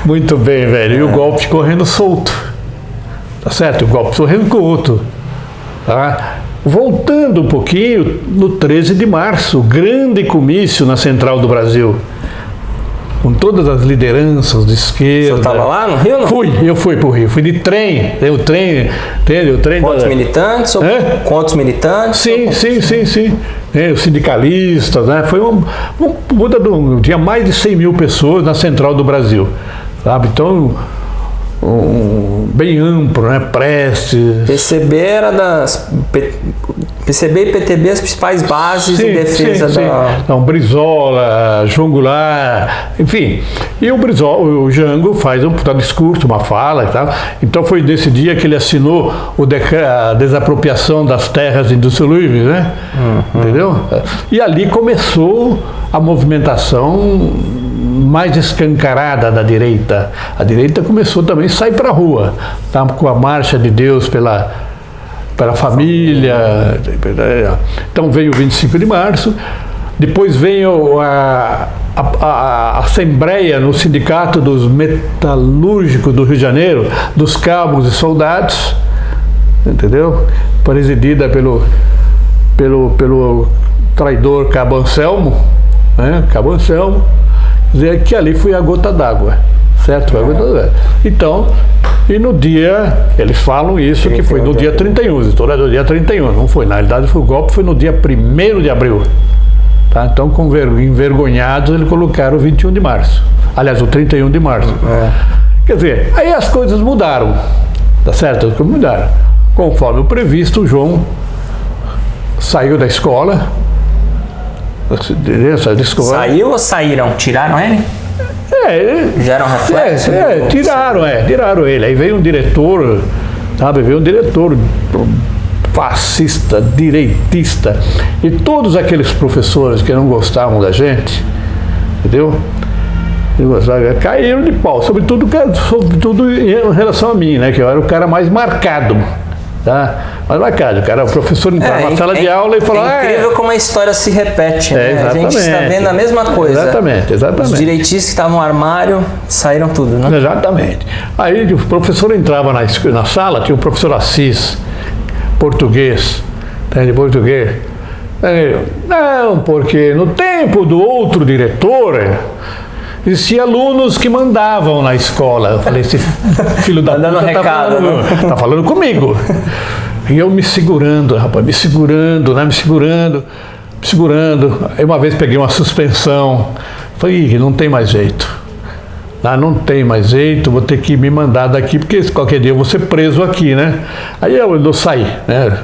Muito bem, velho. E o golpe correndo solto. Tá certo? O golpe correndo solto. Tá? Voltando um pouquinho, no 13 de março, grande comício na Central do Brasil. Com todas as lideranças de esquerda. Você estava lá no Rio, não? Eu fui pro Rio. Fui de trem. O trem Quantos militantes? Quantos militantes? Sim. Os sindicalistas, né? Foi tinha mais de 100 mil pessoas na Central do Brasil. Sabe? Então, bem amplo, né? Prestes. PCB era PCB e PTB as principais bases em defesa da... Então, Brizola, João Goulart, enfim. E o Jango faz um discurso, uma fala e tal. Então foi nesse dia que ele assinou a desapropriação das terras indissolúveis, né? Entendeu? E ali começou a movimentação mais escancarada da direita. A direita começou também a sair para a rua, tá? Com a Marcha de Deus pela família. Então veio o 25 de março, depois veio a Assembleia no Sindicato dos Metalúrgicos do Rio de Janeiro, dos cabos e soldados, entendeu? Presidida pelo traidor Cabo Anselmo, né? Cabo Anselmo, que ali foi a gota d'água, certo? Então, e no dia, eles falam isso, que foi no dia 31, história do dia 31, não foi, na realidade o golpe foi no dia 1º de abril. Tá? Então, envergonhados, eles colocaram o 21 de março, aliás, o 31 de março. Quer dizer, aí as coisas mudaram, tá certo? As coisas mudaram. Conforme o previsto, o João saiu da escola. Saiu ou saíram? Tiraram ele? Geram reflexo? Tiraram ele. Aí veio um diretor, sabe? Veio um diretor fascista, direitista. E todos aqueles professores que não gostavam da gente, entendeu? Caíram de pau, sobretudo em relação a mim, né? Que eu era o cara mais marcado. Tá? Mas marcado, o cara, o professor entrava na sala de aula e falava... É incrível como a história se repete, né? A gente está vendo a mesma coisa. Exatamente. Os direitistas que estavam no armário saíram tudo, né? Exatamente. Aí o professor entrava na sala, tinha o professor Assis, português, de português. Não, porque no tempo do outro diretor... existiam alunos que mandavam na escola. Eu falei, esse filho da puta tá falando comigo. E eu me segurando, rapaz, me segurando. Aí uma vez peguei uma suspensão. Falei, não tem mais jeito. Não tem mais jeito, vou ter que me mandar daqui, porque qualquer dia eu vou ser preso aqui, né? Aí eu saí, né?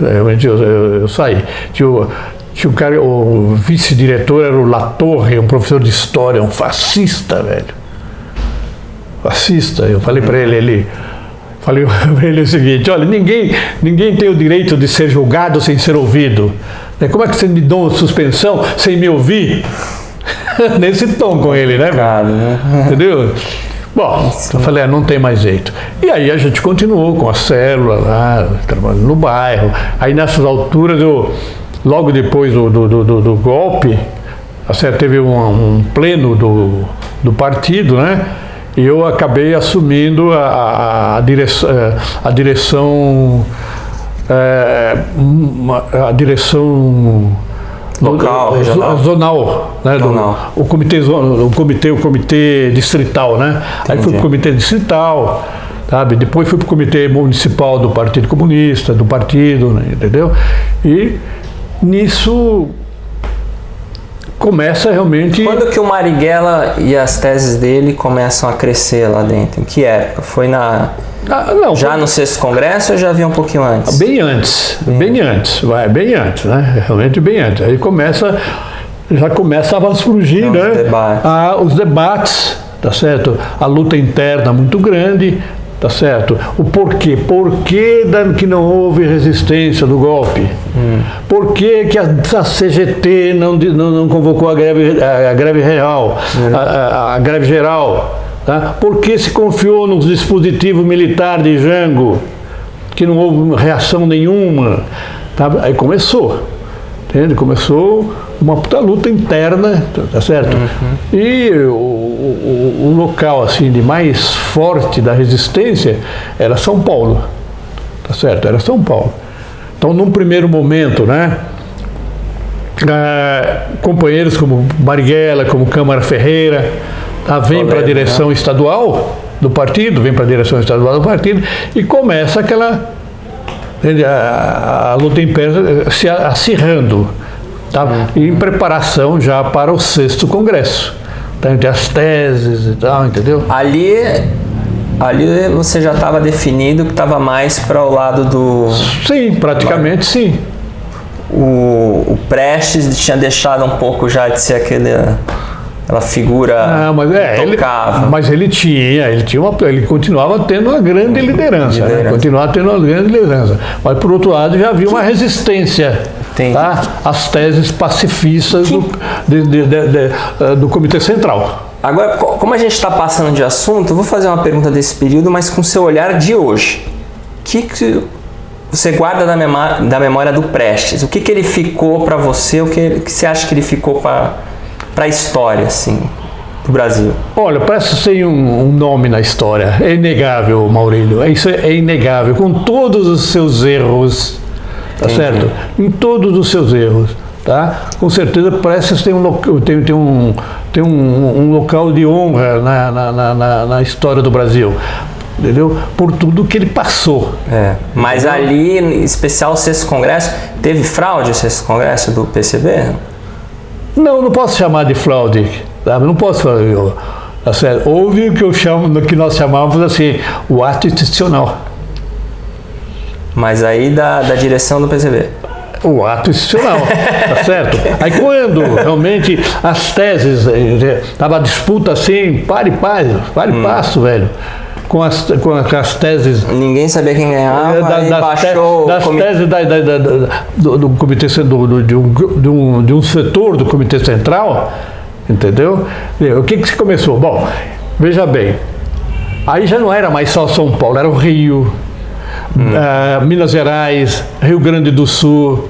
Eu saí. Tinha um cara, o vice-diretor era o Latorre, um professor de história, um fascista, velho. Fascista. Eu falei para ele o seguinte: olha, ninguém tem o direito de ser julgado sem ser ouvido. Como é que você me dá uma suspensão sem me ouvir? Nesse tom com ele, né? Entendeu? Bom, eu falei, não tem mais jeito. E aí a gente continuou com a célula lá, trabalhando no bairro. Aí nessas alturas logo depois do golpe, teve um pleno do partido, né? E eu acabei assumindo a direção local, zonal, né? O comitê distrital, né? Entendi. Aí fui para o comitê distrital, sabe? Depois fui para o comitê municipal do Partido Comunista, do partido, né? Entendeu? E nisso começa realmente... Quando que o Marighella e as teses dele começam a crescer lá dentro? Em que época? Foi já no 6º Congresso ou já havia um pouquinho antes? Bem antes, né? Realmente bem antes. Aí já começava a surgir, né? Os debates, tá certo? A luta interna muito grande. Tá certo? O porquê? Por que que não houve resistência do golpe? Por que a CGT não convocou a greve real, a greve geral? Tá? Por que se confiou no dispositivo militar de Jango, que não houve reação nenhuma? Tá? Aí começou. Entende? Começou uma puta luta interna, tá certo? E o local assim de mais forte da resistência era São Paulo, tá certo? Era São Paulo. Então, num primeiro momento, né, companheiros como Marighella, como Câmara Ferreira, vem para a direção estadual do partido, e começa aquela a luta interna se acirrando, tá? Em preparação já para o 6º Congresso, tá? Entre as teses e tal, entendeu? Ali você já estava definido que estava mais para o lado do... Sim, praticamente sim. O Prestes tinha deixado um pouco já de ser aquela figura intocável. Mas ele continuava tendo uma grande liderança. Né? Continuava tendo uma grande liderança. Mas, por outro lado, já havia uma resistência, tá? Às teses pacifistas do Comitê Central. Agora, como a gente está passando de assunto, eu vou fazer uma pergunta desse período, mas com seu olhar de hoje. O que você guarda da memória do Prestes? O que ele ficou para você? O que você acha que ele ficou para a história, assim, do Brasil? Olha, Prestes tem um nome na história. É inegável, Maurílio. Isso é inegável, com todos os seus erros, tá certo? Em todos os seus erros, tá? Com certeza, Prestes tem um local de honra na história do Brasil. Entendeu? Por tudo que ele passou. Mas ali, em especial o 6º Congresso, teve fraude o 6º Congresso do PCB? Não posso chamar de fraude, sabe? Não posso falar. Tá certo? Houve o que nós chamávamos assim, o ato institucional. Mas aí da direção do PCB? O ato institucional, tá certo? Aí quando realmente as teses, estava a disputa assim, para e passo, velho. Com as teses... Ninguém sabia quem ganhava e baixou... Das teses do Comitê, de um setor do Comitê Central, entendeu? O que se começou? Bom, veja bem, aí já não era mais só São Paulo, era o Rio, Minas Gerais, Rio Grande do Sul,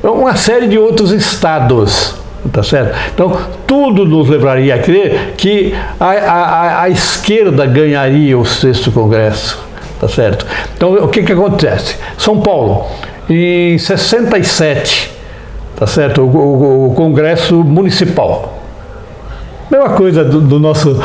uma série de outros estados. Tá certo? Então, tudo nos levaria a crer que a esquerda ganharia o 6º Congresso, tá certo? Então, o que acontece? São Paulo, em 67, tá certo? O Congresso Municipal. Mesma coisa do nosso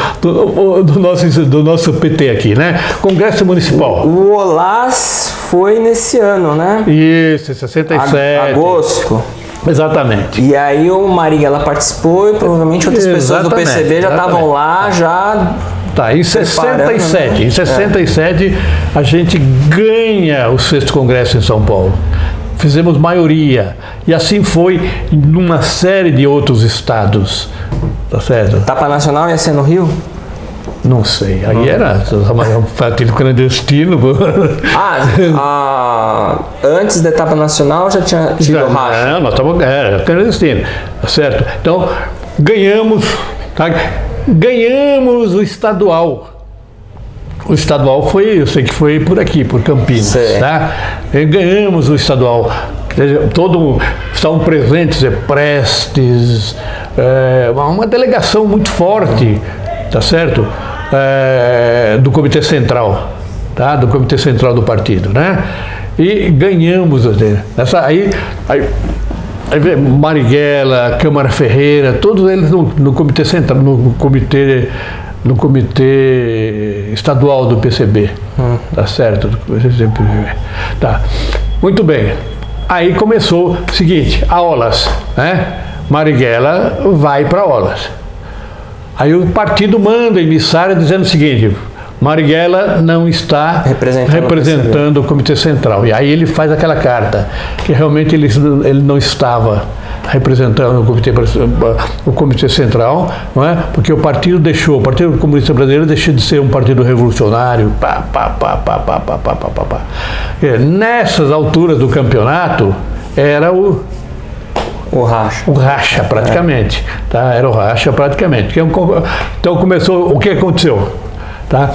PT aqui, né? Congresso Municipal. O Olás foi nesse ano, né? Isso, 67. Agosto. Exatamente. E aí o Marighella participou e provavelmente outras pessoas do PCB já estavam lá, já... Tá, em 67. Né? Em 67 a gente ganha o 6º Congresso em São Paulo. Fizemos maioria. E assim foi em uma série de outros estados. Tá certo? Etapa nacional ia ser no Rio? Não sei, aí era um partido clandestino. Antes da etapa nacional já tinha tido racha? Não, nós estávamos clandestino, tá certo? Então, ganhamos o estadual. O estadual eu sei que foi por aqui, por Campinas, tá? Ganhamos o estadual. Estavam presentes Prestes, uma delegação muito forte, tá certo? Do Comitê Central, tá? Do Comitê Central do partido, né? E ganhamos aí Marighella, Câmara Ferreira, todos eles no Comitê Central, no Comitê Estadual do PCB, tá certo? Tá. Muito bem. Aí começou o seguinte, a Olas, né? Marighella vai para Olas. Aí o partido manda emissário dizendo o seguinte, Marighella não está representando o Comitê Central. E aí ele faz aquela carta, que realmente ele não estava representando o Comitê Central, não é? Porque o Partido Comunista Brasileiro deixou de ser um partido revolucionário. Nessas alturas do campeonato, era o racha, praticamente. Tá? Era o racha, praticamente. Então começou, o que aconteceu? Tá?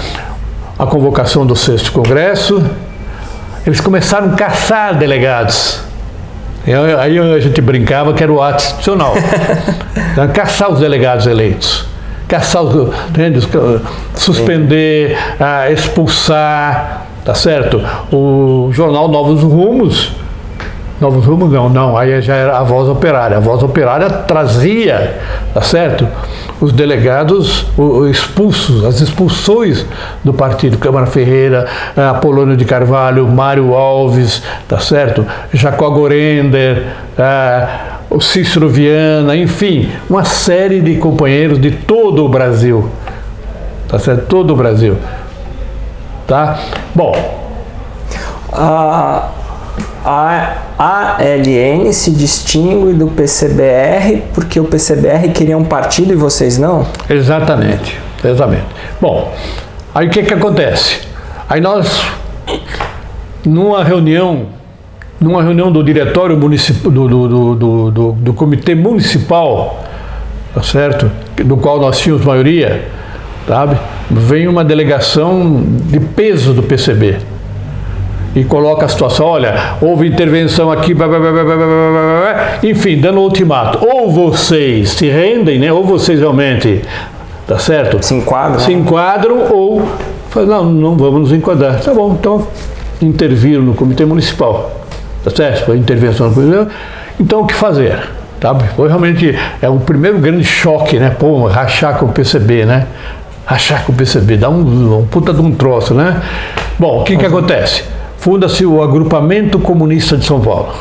A convocação do 6º Congresso, eles começaram a caçar delegados. Aí a gente brincava que era o ato institucional. Então, caçar os delegados eleitos. Caçar os, suspender, expulsar, tá certo? O jornal Novos Rumos não, aí já era a Voz Operária. A Voz Operária trazia, tá certo? Os delegados expulsos, as expulsões do partido, Câmara Ferreira, Apolônio de Carvalho, Mário Alves, tá certo? Jacó Gorender, o Cícero Viana, enfim, uma série de companheiros de todo o Brasil, tá certo? Todo o Brasil, tá? Bom, a ALN se distingue do PCBR porque o PCBR queria um partido e vocês não? Exatamente. Bom, aí o que acontece? Aí nós, numa reunião do diretório municipal, do comitê municipal, tá certo? Do qual nós tínhamos maioria, sabe? Vem uma delegação de peso do PCB. E coloca a situação, olha, houve intervenção aqui, enfim, dando ultimato. Ou vocês se rendem, né? Ou vocês realmente, tá certo? Se enquadram, ou não vamos nos enquadrar. Tá bom, então interviram no comitê municipal, tá certo? Foi intervenção no comitê. Então o que fazer? Tá? Foi realmente o primeiro grande choque, né? Pô, rachar com o PCB, né? Rachar com o PCB, dá um puta de um troço, né? Bom, o que acontece? Funda-se o Agrupamento Comunista de São Paulo.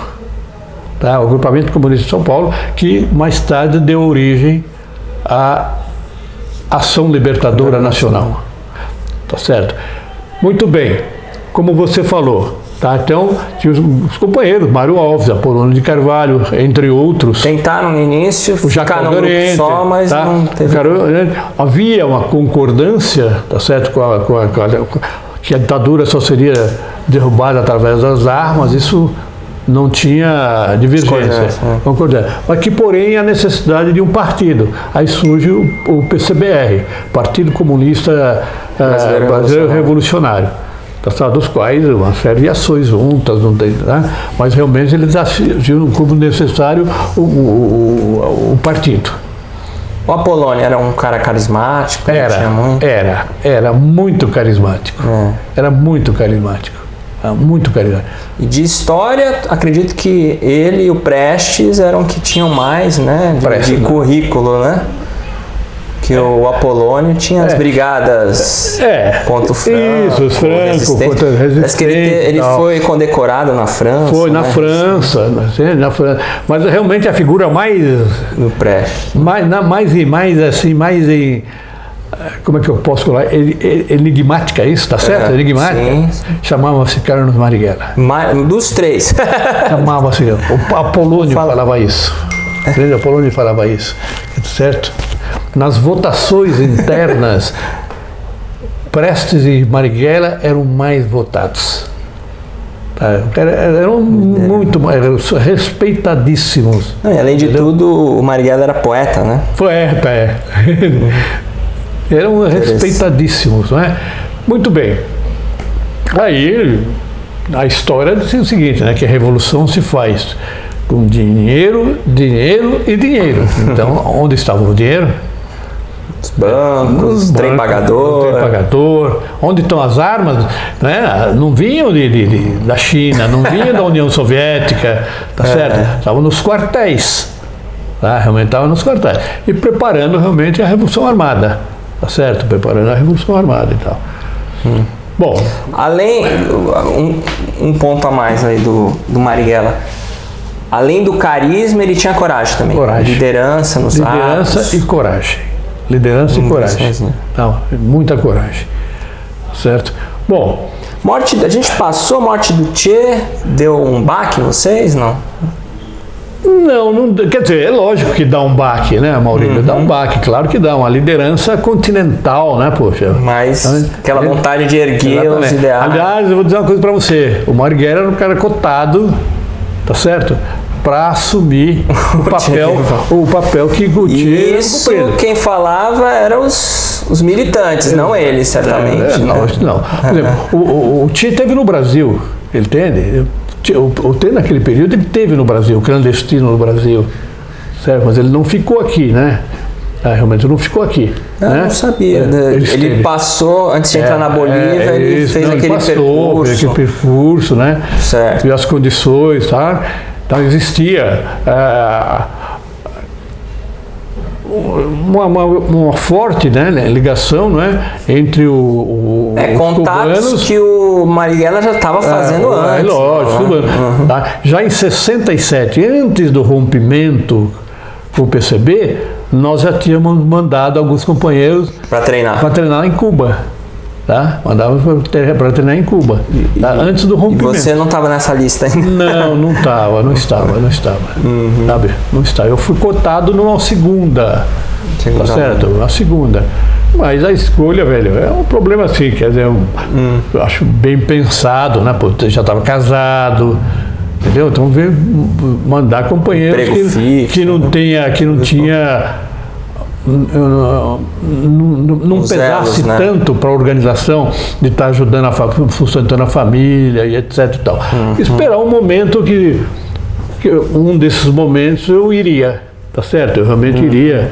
Tá? O Agrupamento Comunista de São Paulo, que mais tarde deu origem à Ação Libertadora Nacional. Tá certo? Muito bem, como você falou, tá? Então, tinha os companheiros, Mário Alves, Apolônio de Carvalho, entre outros. Tentaram no início, ficar num grupo só, mas tá? Não teve... Havia uma concordância, tá certo, que a ditadura só seria derrubada através das armas, isso não tinha divergência. Mas que, porém, a necessidade de um partido. Aí surge o PCBR, Partido Comunista Brasileiro Revolucionário, dos quais uma série de ações juntas, não tem, né? Mas realmente eles agiram como necessário o partido. O Apolônio era um cara carismático? Era muito carismático. Era muito carismático. Muito carismático. E de história, acredito que ele e o Prestes eram que tinham mais, né? De currículo, né? Que o Apolônio tinha as brigadas Ponto Franco. Isso, os Franco, contra resistência. Parece que ele foi condecorado na França. Foi, na França. Mas realmente a figura mais... No Prestes. Mais como é que eu posso falar? Enigmática, isso, tá certo? Enigmática. Sim. Chamava-se Carlos Marighella. Dos três. Chamava-se. O Apolônio falava isso. O Apolônio falava isso. Certo? Nas votações internas, Prestes e Marighella eram mais votados. Eram eram respeitadíssimos. Além de tudo, o Marighella era poeta, né? Poeta, Eram respeitadíssimos, não é? Muito bem. Aí, a história diz o seguinte, né? Que a revolução se faz com dinheiro. Então, onde estava o dinheiro? Os bancos, trem pagador. Onde estão as armas? Né? Não vinham da China, não vinham da União Soviética, tá certo? Estavam nos quartéis. Tá? Realmente estavam nos quartéis. E preparando realmente a Revolução Armada. Tá certo? Preparando a Revolução Armada e tal. Bom. Além, um ponto a mais aí do Marighella. Além do carisma, ele tinha coragem também. Liderança nos atos. Liderança e coragem. Liderança e coragem. Não, muita coragem. Certo? Bom. A gente passou a morte do Che, deu um baque em vocês, não? Não, quer dizer, é lógico que dá um baque, né, Maurílio? Dá um baque, claro que dá, uma liderança continental, né, poxa? Mas aquela vontade de erguer os ideais. Aliás, eu vou dizer uma coisa para você, o Marighella era um cara cotado, tá certo? Para assumir o papel que Che... Isso, quem falava eram os militantes, não ele, certamente. Não. Por exemplo, o Che esteve no Brasil, ele entende? O T naquele período ele teve no Brasil, clandestino no Brasil, certo? Mas ele não ficou aqui, né? Realmente não ficou aqui. Eu né? não sabia. Ele passou, antes de entrar na Bolívia, ele fez aquele percurso. Fez aquele percurso, né? Certo. E as condições, tá? Então existia uma forte, né, ligação, né, entre os contatos cubanos, que o Marighella já estava fazendo antes. Lógico, tá? Já em 67, antes do rompimento com o PCB, nós já tínhamos mandado alguns companheiros para treinar em Cuba. Tá? Mandava para treinar em Cuba, tá? Antes do rompimento. E você não estava nessa lista ainda? Não estava. Sabe? Não estava. Eu fui cotado numa segunda, tá certo? Uma segunda. Mas a escolha, velho, é um problema assim, quer dizer, eu acho bem pensado, né? Pô, já estava casado, entendeu? Então veio mandar companheiros que não tinha não pesasse tanto para a organização de estar ajudando, sustentando a família e etc e tal. Esperar um momento que um desses momentos eu iria, tá certo? Eu realmente iria.